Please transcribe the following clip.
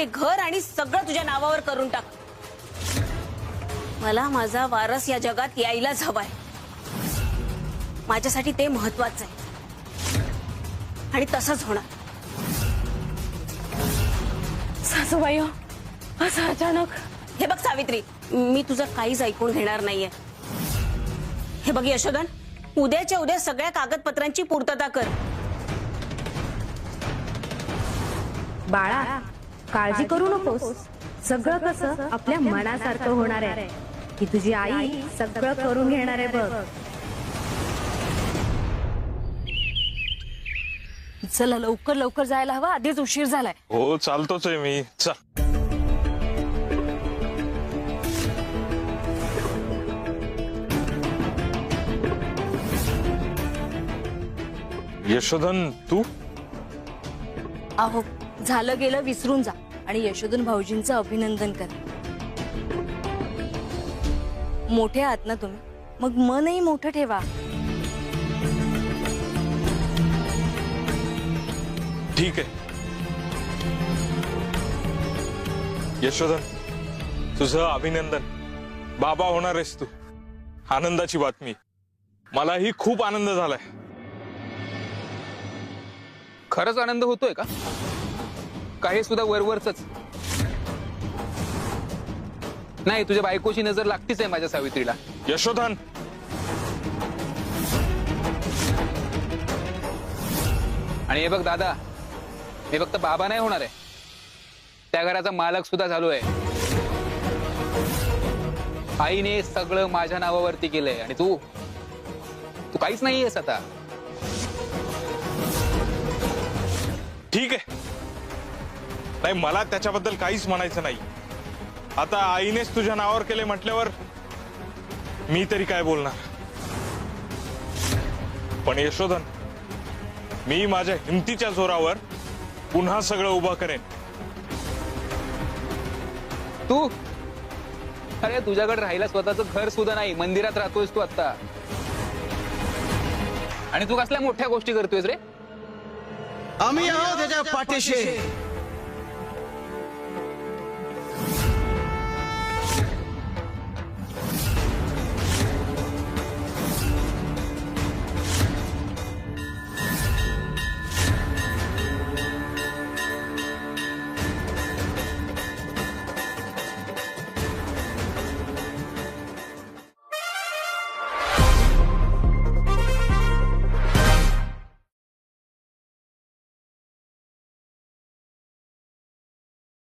हे घर आणि सगळं तुझ्या नावावर करून टाक। मला माझा वारस या जगात यायलाच हवाय। माझ्यासाठी ते महत्वाचं आहे आणि तसंच होणार। सासूबाई असं अचानक। हे बघ सावित्री, मी तुझं काहीच ऐकून घेणार नाहीये। हे बघ यशोधन, उद्याच्या उद्या सगळ्या कागदपत्रांची पूर्तता कर। बाळा काळजी करू नकोस, सगळं कसं आपल्या मनासारखं होणार आहे। की तुझी आई सगळं करून घेणार आहे बघ। चला लवकर लवकर जायला हवा, आधीच उशीर झालाय। हो चालतोच आहे मी, चल। यशोधन तू? अहो झालं गेलं विसरून जा आणि यशोधन भाऊजींचं अभिनंदन करा। मोठे आहात ना तुम्ही, मग मनही मोठं ठेवा। ठीक आहे यशोधन, तुझं अभिनंदन। बाबा होणार आहेस तू, आनंदाची बातमी। मलाही खूप आनंद झालाय। खरंच आनंद होतोय का? काही सुद्धा वरवरच नाही, तुझ्या बायकोची नजर लागतीच आहे माझ्या सावित्रीला। यशोधन, आणि हे बघ दादा, मी फक्त बाबा नाही होणार आहे, त्या घराचा मालक सुद्धा झालोय। आईने सगळं माझ्या नावावरती केलंय आणि तू काहीच नाहीयेस आता। ठीक आहे, नाही मला त्याच्याबद्दल काहीच म्हणायचं नाही। आता आईनेच तुझ्या नावावर केले म्हटल्यावर मी तरी काय बोलणार। पण यशोधन, मी माझ्या हिमतीच्या जोरावर पुन्हा सगळं उभं करेन। तू अरे तुझ्याकडे राहिला स्वतःचं घर सुद्धा नाही, मंदिरात राहतोयस तू आता। आणि तू कसल्या मोठ्या गोष्टी करतोयस रे? आम्ही आहोत त्याच्या पाठीशी।